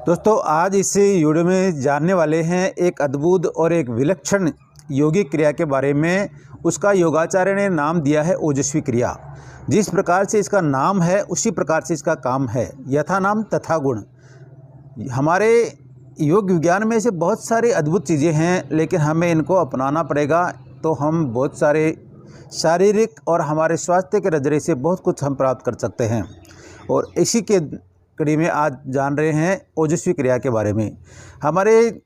दोस्तों आज इस वीडियो में जानने वाले हैं एक अद्भुत और एक विलक्षण योगिक क्रिया के बारे में। उसका योगाचार्य ने नाम दिया है ओजस्वी क्रिया। जिस प्रकार से इसका नाम है उसी प्रकार से इसका काम है। यथा नाम तथा गुण। हमारे योग विज्ञान में से बहुत सारी अद्भुत चीज़ें हैं, लेकिन हमें इनको अपनाना पड़ेगा तो हम बहुत सारे शारीरिक और हमारे स्वास्थ्य के नज़रिए से बहुत कुछ हम प्राप्त कर सकते हैं। और इसी के कड़ी में आज जान रहे हैं ओजस्वी क्रिया के बारे में। हमारे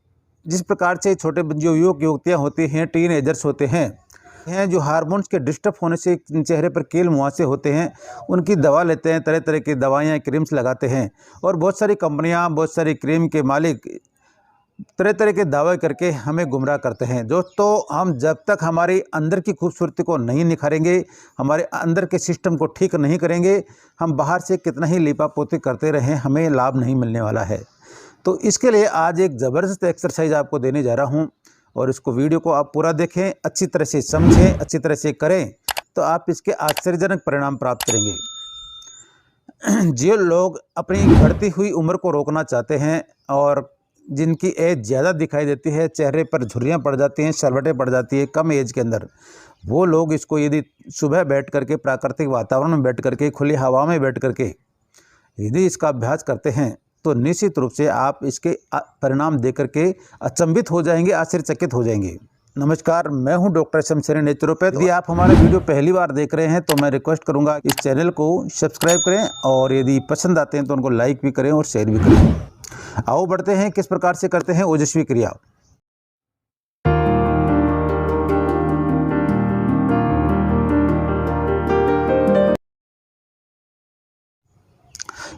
जिस प्रकार से छोटे जो युवतियाँ होती हैं, टीन एजर्स होते हैं जो हार्मोन्स के डिस्टर्ब होने से चेहरे पर कील मुहासे होते हैं, उनकी दवा लेते हैं, तरह तरह की दवाइयाँ क्रीम्स लगाते हैं। और बहुत सारी कंपनियाँ, बहुत सारी क्रीम के मालिक तरह तरह के दावे करके हमें गुमराह करते हैं। दोस्तों हम जब तक हमारी अंदर की खूबसूरती को नहीं निखारेंगे, हमारे अंदर के सिस्टम को ठीक नहीं करेंगे, हम बाहर से कितना ही लीपापोती करते रहें, हमें लाभ नहीं मिलने वाला है। तो इसके लिए आज एक ज़बरदस्त एक्सरसाइज आपको देने जा रहा हूं, और इसको वीडियो को आप पूरा देखें, अच्छी तरह से समझें, अच्छी तरह से करें, तो आप इसके आश्चर्यजनक परिणाम प्राप्त करेंगे। जो लोग अपनी बढ़ती हुई उम्र को रोकना चाहते हैं और जिनकी एज ज़्यादा दिखाई देती है, चेहरे पर झुर्रियाँ पड़ जाती हैं, सलवटें पड़ जाती है कम एज के अंदर, वो लोग इसको यदि सुबह बैठ करके, प्राकृतिक वातावरण में बैठ करके, खुली हवा में बैठ करके यदि इसका अभ्यास करते हैं तो निश्चित रूप से आप इसके परिणाम देख करके अचंभित हो जाएंगे, आश्चर्यचकित हो जाएंगे। नमस्कार, मैं हूं डॉक्टर शमशेर नेचुरोपैथ। यदि आप हमारा वीडियो पहली बार देख रहे हैं तो मैं रिक्वेस्ट करूंगा इस चैनल को सब्सक्राइब करें, और यदि पसंद आते हैं तो उनको लाइक भी करें और शेयर भी करें। आओ बढ़ते हैं किस प्रकार से करते हैं ओजस्वी क्रिया।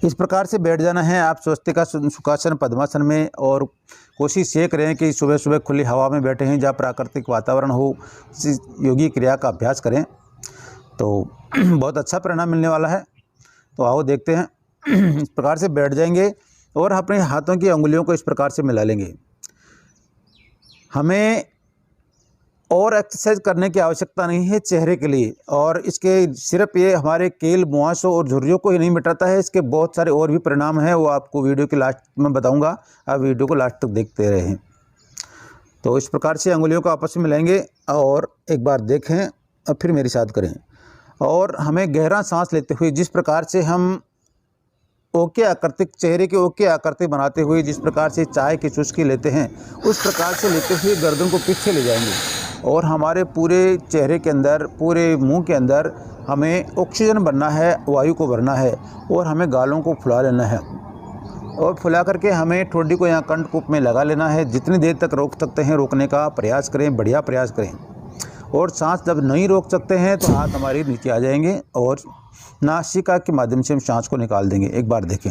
इस प्रकार से बैठ जाना है आप स्वस्तिका सुखासन पद्मासन में, और कोशिश ये करें कि सुबह सुबह खुली हवा में बैठे हैं जहाँ प्राकृतिक वातावरण हो, इस योगी क्रिया का अभ्यास करें तो बहुत अच्छा परिणाम मिलने वाला है। तो आओ देखते हैं। इस प्रकार से बैठ जाएंगे और अपने हाथों की अंगुलियों को इस प्रकार से मिला लेंगे। हमें और एक्सरसाइज करने की आवश्यकता नहीं है चेहरे के लिए, और इसके सिर्फ ये हमारे कील मुहासों और झुर्रियों को ही नहीं मिटाता है, इसके बहुत सारे और भी परिणाम हैं, वो आपको वीडियो के लास्ट में बताऊंगा। आप वीडियो को लास्ट तक देखते रहें। तो इस प्रकार से अंगुलियों को आपस में मिलाएंगे और एक बार देखें और फिर मेरे साथ करें। और हमें गहरा सांस लेते हुए, जिस प्रकार से हम ओके आकृति, चेहरे के ओके आकृति बनाते हुए जिस प्रकार से चाय की चुस्की लेते हैं, उस प्रकार से लेते हुए गर्दन को पीछे ले जाएंगे और हमारे पूरे चेहरे के अंदर, पूरे मुंह के अंदर हमें ऑक्सीजन भरना है, वायु को भरना है, और हमें गालों को फुला लेना है। और फुला करके हमें ठोडी को यहाँ कंठकूप में लगा लेना है। जितनी देर तक रोक सकते हैं रोकने का प्रयास करें, बढ़िया प्रयास करें। और सांस जब नहीं रोक सकते हैं तो हाथ हमारे नीचे आ जाएंगे और नासिका के माध्यम से हम सांस को निकाल देंगे। एक बार देखें।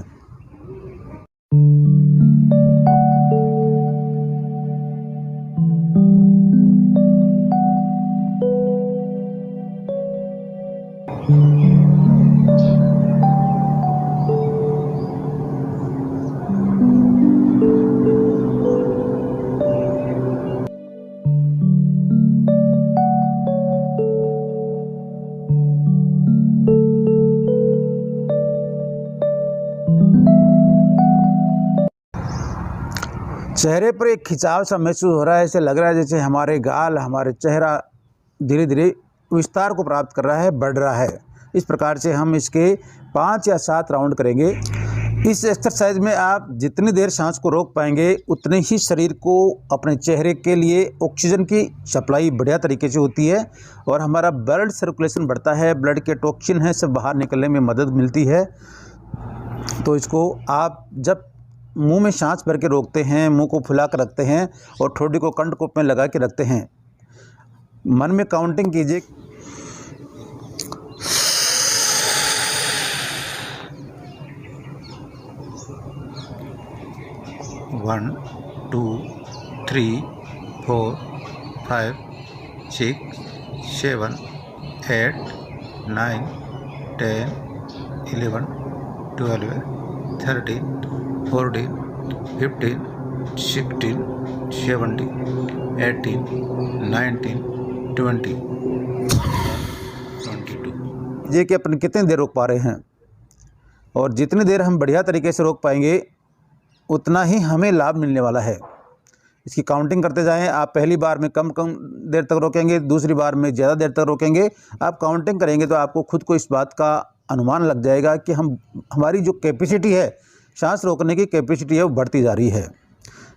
चेहरे पर एक खिंचाव सा महसूस हो रहा है, ऐसे लग रहा है जैसे हमारे गाल, हमारे चेहरा धीरे धीरे विस्तार को प्राप्त कर रहा है, बढ़ रहा है। इस प्रकार से हम इसके 5 या 7 राउंड करेंगे। इस एक्सरसाइज में आप जितनी देर सांस को रोक पाएंगे उतने ही शरीर को, अपने चेहरे के लिए ऑक्सीजन की सप्लाई बढ़िया तरीके से होती है और हमारा ब्लड सर्कुलेशन बढ़ता है, ब्लड के टॉक्सिन है सब बाहर निकलने में मदद मिलती है। तो इसको आप जब मुंह में सांस भर के रोकते हैं, मुंह को फुला कर रखते हैं और ठोडी को कंठकूप में लगा के रखते हैं, मन में काउंटिंग कीजिए। 1 2 3 4 5 6 7 8 9 10 11 12 13 14 15 16 17 18 19 20 22। ये कि अपन कितनी देर रोक पा रहे हैं, और जितनी देर हम बढ़िया तरीके से रोक पाएंगे उतना ही हमें लाभ मिलने वाला है। इसकी काउंटिंग करते जाएं। आप पहली बार में कम देर तक रोकेंगे, दूसरी बार में ज़्यादा देर तक रोकेंगे। आप काउंटिंग करेंगे तो आपको खुद को इस बात का अनुमान लग जाएगा कि हमारी जो कैपेसिटी है, सांस रोकने की कैपेसिटी है, वो बढ़ती जा रही है।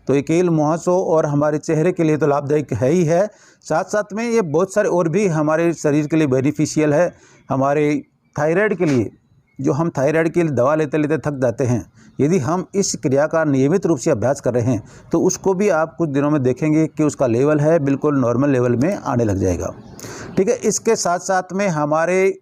तो ये केवल मुहासों और हमारे चेहरे के लिए तो लाभदायक है ही है, साथ साथ में ये बहुत सारे और भी हमारे शरीर के लिए बेनिफिशियल है। हमारे थायराइड के लिए, जो हम थायराइड के लिए दवा लेते लेते थक जाते हैं, यदि हम इस क्रिया का नियमित रूप से अभ्यास कर रहे हैं तो उसको भी आप कुछ दिनों में देखेंगे कि उसका लेवल है बिल्कुल नॉर्मल लेवल में आने लग जाएगा। ठीक है। इसके साथ साथ में हमारे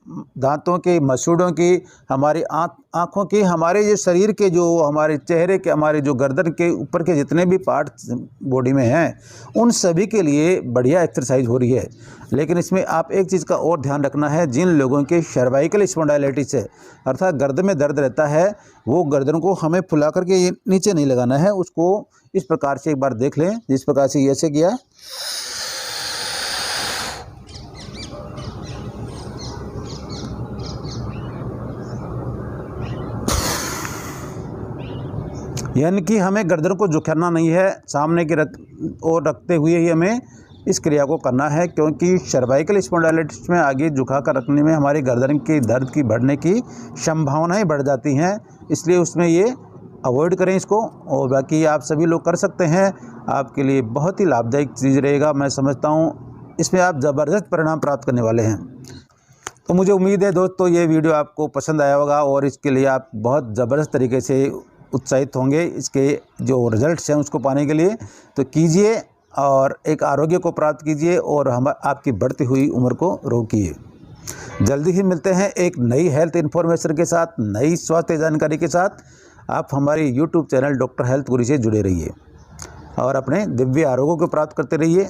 दांतों की, मसूड़ों की, हमारी आँखों की, हमारे जो शरीर के, जो हमारे चेहरे के, हमारे जो गर्दन के ऊपर के जितने भी पार्ट्स बॉडी में हैं, उन सभी के लिए बढ़िया एक्सरसाइज हो रही है। लेकिन इसमें आप एक चीज़ का और ध्यान रखना है, जिन लोगों के सर्वाइकल स्पॉन्डिलाइटिस है, अर्थात गर्दन में दर्द रहता है, वो गर्दन को हमें फुला करके ये नीचे नहीं लगाना है, उसको इस प्रकार से एक बार देख लें, जिस प्रकार से ऐसे किया, यानी कि हमें गर्दन को झुकाना नहीं है, सामने की और रखते हुए ही हमें इस क्रिया को करना है, क्योंकि सर्वाइकल स्पॉन्डिलाइटिस में आगे झुका कर रखने में हमारी गर्दन के दर्द की बढ़ने की संभावनाएं बढ़ जाती हैं। इसलिए उसमें ये अवॉइड करें इसको। और बाकी आप सभी लोग कर सकते हैं, आपके लिए बहुत ही लाभदायक चीज़ रहेगा। मैं समझता हूँ इसमें आप ज़बरदस्त परिणाम प्राप्त करने वाले हैं। तो मुझे उम्मीद है दोस्तों ये वीडियो आपको पसंद आया होगा और इसके लिए आप बहुत ज़बरदस्त तरीके से उत्साहित होंगे इसके जो रिजल्ट्स हैं उसको पाने के लिए। तो कीजिए और एक आरोग्य को प्राप्त कीजिए और आपकी बढ़ती हुई उम्र को रोकिए। जल्दी ही मिलते हैं एक नई हेल्थ इन्फॉर्मेशन के साथ, नई स्वास्थ्य जानकारी के साथ। आप हमारे YouTube चैनल डॉक्टर हेल्थ गुरु से जुड़े रहिए और अपने दिव्य आरोग्य को प्राप्त करते रहिए।